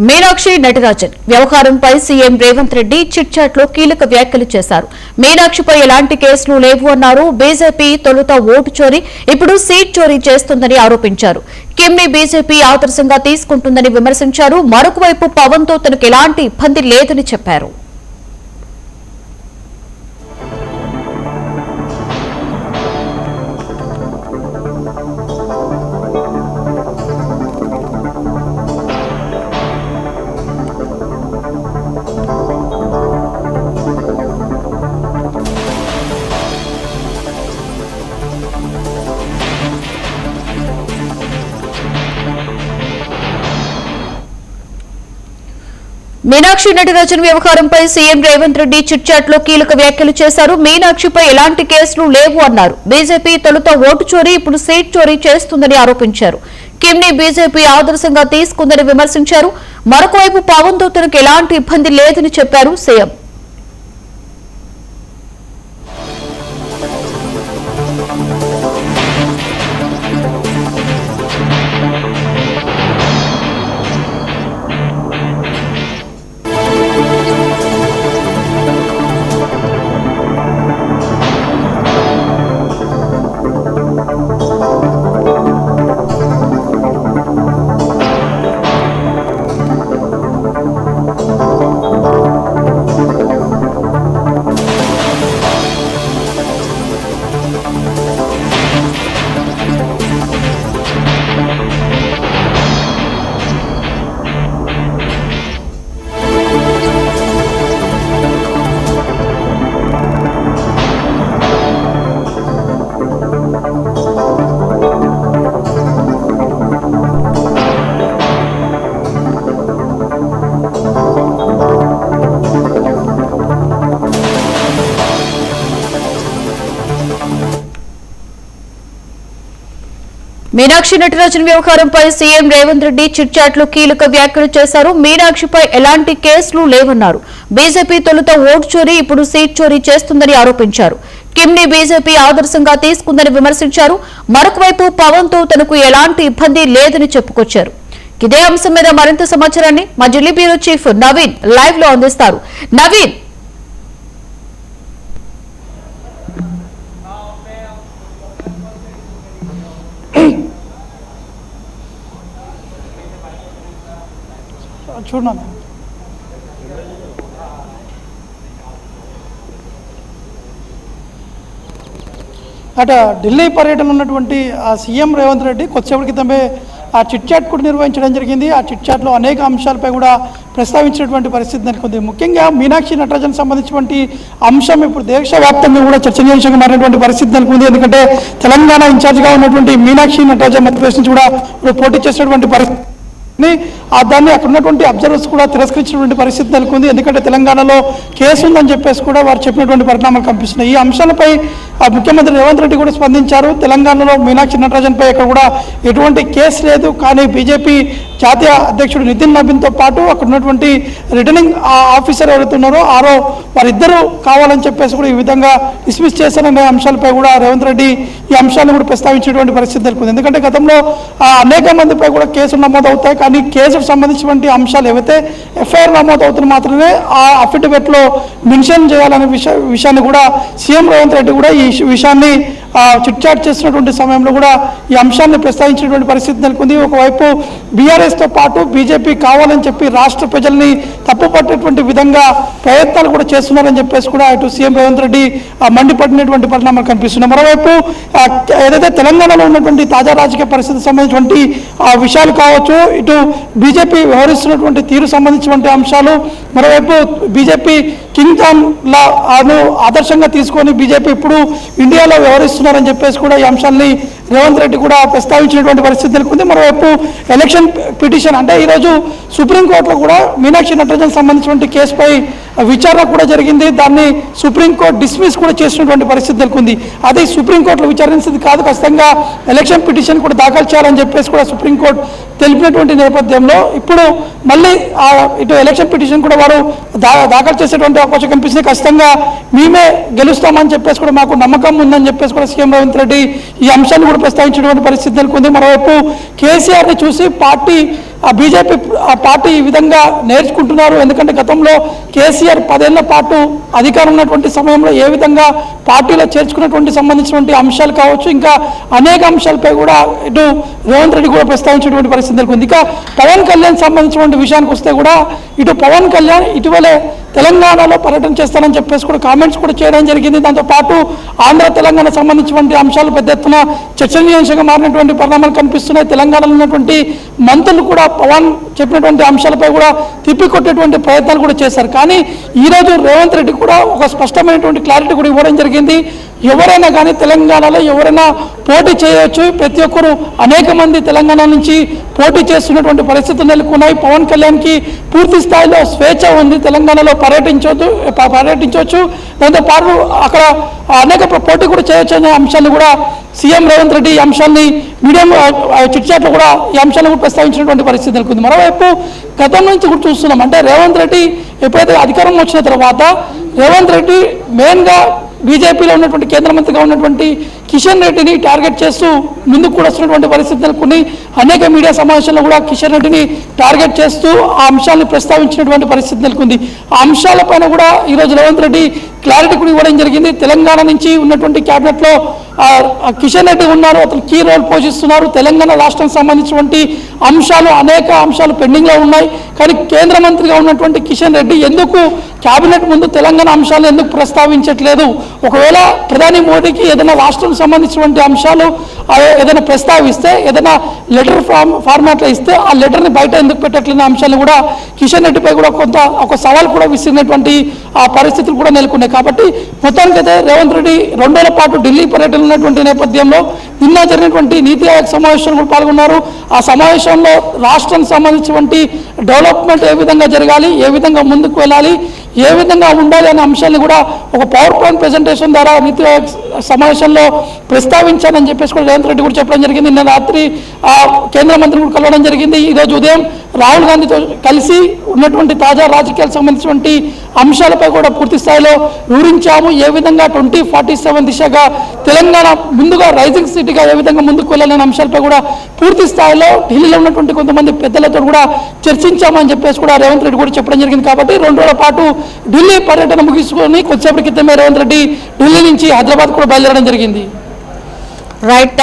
మీనాక్షి నటరాజన్ వ్యవహారంపై CM Revanth Reddy chit chat లో కీలక వ్యాఖ్యలు చేశారు. మీనాక్షిపై ఎలాంటి కేసులు లేవు అన్నారు. బీజేపీ తొలుత ఓటు చోరీ, ఇప్పుడు సీట్ చోరీ చేస్తుందని ఆరోపించారు. కిమ్ని బీజేపీ ఆదర్శంగా తీసుకుంటుందని విమర్శించారు. మరొకవైపు పవన్ తో తనకు ఎలాంటి ఇబ్బంది లేదని చెప్పారు. మీనాక్షి నటరాజన్ వ్యవహారంపై CM Revanth Reddy chit chat లో కీలక వ్యాఖ్యలు చేశారు. మీనాక్షిపై ఎలాంటి కేసులు లేవు అన్నారు. బీజేపీ తొలుత ఓటు చోరీ, ఇప్పుడు సీట్ చోరీ చేస్తుందని ఆరోపించారు. కిమ్ని బీజేపీ ఆదర్శంగా తీసుకుందని విమర్శించారు. మరొకవైపు పవన్ తో తనకు ఎలాంటి ఇబ్బంది లేదని చెప్పారు సీఎం. మీనాక్షి నటరాజన్ వ్యవహారంపై CM Revanth Reddy chit chat లో కీలక వ్యాఖ్యలు చేశారు. మీనాక్షిపై ఎలాంటి కేసులు లేవన్నారు. బీజేపీ తొలుత ఓటు చోరీ, ఇప్పుడు సీట్ చోరీ చేస్తుందని ఆరోపించారు. కిమ్ని బీజేపీ ఆదర్శంగా తీసుకుందని విమర్శించారు. మరొకవైపు పవన్ తో తనకు ఎలాంటి ఇబ్బంది లేదని చెప్పుకొచ్చారు. ఇదే అంశం మీద మరింత సమాచారాన్ని మా Delhi bureau chief Naveen live లో అందిస్తారు. నవీన్, చూడండి అట ఢిల్లీ పర్యటన ఉన్నటువంటి సీఎం రేవంత్ రెడ్డి కొద్దిసేపటి క్రితమే ఆ చిట్ చాట్ కూడా నిర్వహించడం జరిగింది. ఆ చిట్ చాట్లో అనేక అంశాలపై కూడా ప్రస్తావించినటువంటి పరిస్థితి నెలకొంది. ముఖ్యంగా మీనాక్షి నటరాజన్ సంబంధించినటువంటి అంశం ఇప్పుడు దేశవ్యాప్తంగా కూడా చర్చనీయాంశంగా మారినటువంటి పరిస్థితి నెలకొంది. ఎందుకంటే తెలంగాణ ఇన్ఛార్జిగా ఉన్నటువంటి మీనాక్షి నటరాజన్ మధ్యప్రదేశ్ నుంచి కూడా పోటీ చేసినటువంటి పరిస్థితి, దాన్ని అక్కడ ఉన్నటువంటి అబ్జర్వర్స్ కూడా తిరస్కరించినటువంటి పరిస్థితి నెలకొంది. ఎందుకంటే తెలంగాణలో కేసు ఉందని చెప్పేసి కూడా వారు చెప్పినటువంటి పరిణామాలు కనిపిస్తున్నాయి. ఈ అంశాలపై ముఖ్యమంత్రి రేవంత్ రెడ్డి కూడా స్పందించారు. తెలంగాణలో మీనాక్షి నటరాజన్పై ఇక్కడ కూడా ఎటువంటి కేసు లేదు, కానీ బీజేపీ జాతీయ అధ్యక్షుడు నితిన్ నబీన్తో పాటు అక్కడ ఉన్నటువంటి రిటర్నింగ్ ఆఫీసర్ ఎవరైతే ఉన్నారో వారిద్దరూ కావాలని చెప్పేసి కూడా ఈ విధంగా డిస్మిస్ చేశారనే అంశాలపై కూడా రేవంత్ రెడ్డి ఈ అంశాలను కూడా ప్రస్తావించినటువంటి పరిస్థితి నెలకొంది. ఎందుకంటే గతంలో అనేక మందిపై కూడా కేసులు నమోదవుతాయి, కానీ కేసుకు సంబంధించినటువంటి అంశాలు ఏవైతే ఎఫ్ఐఆర్ నమోదవుతున్న మాత్రమే ఆ అఫిడవిట్లో మెన్షన్ చేయాలనే విషయాన్ని కూడా సీఎం రేవంత్ రెడ్డి కూడా ఈ విషయాన్ని చిట్ చాట్ చేస్తున్నటువంటి సమయంలో కూడా ఈ అంశాన్ని ప్రస్తావించినటువంటి పరిస్థితి నెలకొంది. ఒకవైపు బీఆర్ఎస్తో పాటు బీజేపీ కావాలని చెప్పి రాష్ట్ర ప్రజల్ని తప్పుపట్టేటువంటి విధంగా ప్రయత్నాలు కూడా చేస్తున్నారని చెప్పేసి కూడా ఇటు సీఎం రేవంత్ రెడ్డి మండిపడినటువంటి పరిణామాలు కనిపిస్తున్నాయి. మరోవైపు ఏదైతే తెలంగాణలో ఉన్నటువంటి తాజా రాజకీయ పరిస్థితికి సంబంధించినటువంటి విషయాలు కావచ్చు, ఇటు బీజేపీ వ్యవహరిస్తున్నటువంటి తీరు సంబంధించినటువంటి అంశాలు, మరోవైపు బీజేపీ కింగ్ ఖాన్ లా ఆదర్శంగా తీసుకొని బీజేపీ ఇప్పుడు ఇండియాలో వ్యవహరిస్తున్నారని చెప్పేసి కూడా ఈ అంశాన్ని రేవంత్ రెడ్డి కూడా ప్రస్తావించినటువంటి పరిస్థితి నెలకొంది. మరోవైపు ఎలక్షన్ పిటిషన్ అంటే ఈరోజు సుప్రీంకోర్టులో కూడా మీనాక్షి నటరాజన్ సంబంధించినటువంటి కేసుపై విచారణ కూడా జరిగింది. దాన్ని సుప్రీంకోర్టు డిస్మిస్ కూడా చేసినటువంటి పరిస్థితి నెలకొంది. అది సుప్రీంకోర్టులో విచారించింది కాదు, ఖచ్చితంగా ఎలక్షన్ పిటిషన్ కూడా దాఖలు చేయాలని చెప్పేసి కూడా సుప్రీంకోర్టు తెలిపినటువంటి నేపథ్యంలో ఇప్పుడు మళ్ళీ ఇటు ఎలక్షన్ పిటిషన్ కూడా వారు దాఖలు చేసేటువంటి అవకాశం కనిపిస్తుంది. ఖచ్చితంగా మేమే గెలుస్తామని చెప్పేసి కూడా మాకు నమ్మకం ఉందని చెప్పేసి కూడా సీఎం రేవంత్ రెడ్డి ఈ అంశాన్ని కూడా కూడా ప్రస్తావించినటువంటి పరిస్థితి నెలకొంది. మరోవైపు కేసీఆర్ని చూసి బీజేపీ పార్టీ ఈ విధంగా నేర్చుకుంటున్నారు. ఎందుకంటే గతంలో కేసీఆర్ 10 ఏళ్ల పాటు అధికారం ఉన్నటువంటి సమయంలో ఏ విధంగా పార్టీలో చేర్చుకున్నటువంటి సంబంధించినటువంటి అంశాలు కావచ్చు, ఇంకా అనేక అంశాలపై కూడా ఇటు రేవంత్ రెడ్డి కూడా ప్రస్తావించినటువంటి పరిస్థితి నెలకొంది. ఇక పవన్ కళ్యాణ్ సంబంధించినటువంటి విషయానికి వస్తే కూడా ఇటు పవన్ కళ్యాణ్ ఇటీవలే తెలంగాణలో పర్యటన చేస్తానని చెప్పేసి కూడా కామెంట్స్ కూడా చేయడం జరిగింది. దాంతోపాటు ఆంధ్ర తెలంగాణ సంబంధించినటువంటి అంశాలు పెద్ద ఎత్తున చర్చనీయాంశంగా మారినటువంటి పరిణామాలు కనిపిస్తున్నాయి. తెలంగాణలో ఉన్నటువంటి మంత్రులు కూడా పవన్ చెప్పినటువంటి అంశాలపై కూడా తిప్పికొట్టేటువంటి ప్రయత్నాలు కూడా చేశారు. కానీ ఈరోజు రేవంత్ రెడ్డి కూడా ఒక స్పష్టమైనటువంటి క్లారిటీ కూడా ఇవ్వడం జరిగింది. ఎవరైనా కానీ తెలంగాణలో ఎవరైనా పోటీ చేయవచ్చు, ప్రతి ఒక్కరు అనేక మంది తెలంగాణ నుంచి పోటీ చేస్తున్నటువంటి పరిస్థితులు నెలకొన్నాయి. పవన్ కళ్యాణ్కి పూర్తి స్థాయిలో స్వేచ్ఛ ఉంది, తెలంగాణలో పర్యటించవచ్చు. దాంతోపాటు అక్కడ అనేక పోటీ కూడా చేయొచ్చు అనే అంశాన్ని కూడా సీఎం రేవంత్ రెడ్డి ఈ అంశాన్ని మీడియం చిట్చాట్లో కూడా ఈ అంశాన్ని కూడా ప్రస్తావించినటువంటి పరిస్థితి నెలకొంది. మరోవైపు గతం నుంచి కూడా చూస్తున్నాం, అంటే రేవంత్ రెడ్డి ఎప్పుడైతే అధికారం వచ్చిన తర్వాత రేవంత్ రెడ్డి మెయిన్గా బీజేపీలో ఉన్నటువంటి కేంద్ర మంత్రిగా ఉన్నటువంటి కిషన్ రెడ్డిని టార్గెట్ చేస్తూ ముందుకు కూడా వస్తున్నటువంటి పరిస్థితి నెలకొని అనేక మీడియా సమావేశాల్లో కూడా కిషన్ రెడ్డిని టార్గెట్ చేస్తూ ఆ అంశాలను ప్రస్తావించినటువంటి పరిస్థితి నెలకొంది. ఆ అంశాలపైన కూడా ఈరోజు రేవంత్ రెడ్డి క్లారిటీ కూడా ఇవ్వడం జరిగింది. తెలంగాణ నుంచి ఉన్నటువంటి క్యాబినెట్లో కిషన్ రెడ్డి ఉన్నారు, అతను కీ రోల్ పోషిస్తున్నారు. తెలంగాణ రాష్ట్రానికి సంబంధించినటువంటి అనేక అంశాలు పెండింగ్లో ఉన్నాయి. కానీ కేంద్ర మంత్రిగా ఉన్నటువంటి కిషన్ రెడ్డి ఎందుకు క్యాబినెట్ ముందు తెలంగాణ అంశాలను ఎందుకు ప్రస్తావించట్లేదు? ఒకవేళ ప్రధాని మోడీకి ఏదైనా రాష్ట్రం సంబంధించినటువంటి అంశాలు ఏదైనా ప్రస్తావిస్తే, ఏదైనా లెటర్ ఫార్మాట్లో ఇస్తే ఆ లెటర్ని బయట ఎందుకు పెట్టట్లేని అంశాలను కూడా కిషన్ రెడ్డిపై కూడా ఒక సవాల్ కూడా విసిరినటువంటి ఆ పరిస్థితులు కూడా నెలకొన్నాయి. కాబట్టి మొత్తానికైతే రేవంత్ రెడ్డి 2 రోజుల పాటు ఢిల్లీ పర్యటన ఉన్నటువంటి నేపథ్యంలో నిన్న జరిగినటువంటి నీతి ఆయోగ్ సమావేశంలో కూడా పాల్గొన్నారు. ఆ సమావేశంలో రాష్ట్రానికి సంబంధించినటువంటి డెవలప్మెంట్ ఏ విధంగా జరగాలి, ఏ విధంగా ముందుకు వెళ్ళాలి, ఏ విధంగా ఉండాలి అనే అంశాన్ని కూడా ఒక పవర్ పాయింట్ ప్రెజెంటేషన్ ద్వారా నీతి ఆయోగ్ సమావేశంలో ప్రస్తావించాలని చెప్పేసి కూడా రేవంత్ రెడ్డి కూడా చెప్పడం జరిగింది. నిన్న రాత్రి కేంద్ర మంత్రి కూడా కలవడం జరిగింది. ఈరోజు ఉదయం రాహుల్ గాంధీతో కలిసి ఉన్నటువంటి తాజా రాజకీయాలకు సంబంధించినటువంటి అంశాలపై కూడా పూర్తి స్థాయిలో వివరించాము. ఏ విధంగా 2047 దిశగా తెలంగాణ ముందుగా రైజింగ్ సిటీగా ఏ విధంగా ముందుకు వెళ్ళాలనే అంశాలపై కూడా పూర్తి స్థాయిలో ఢిల్లీలో ఉన్నటువంటి కొంతమంది పెద్దలతో కూడా చర్చించామని చెప్పేసి కూడా రేవంత్ రెడ్డి కూడా చెప్పడం జరిగింది. కాబట్టి 2 రోజుల పాటు ఢిల్లీ పర్యటన ముగించుకొని కొద్దిసేపటి క్రితమే రేవంత్ రెడ్డి ఢిల్లీ నుంచి హైదరాబాద్ కూడా బయలుదేరడం జరిగింది. రైట్.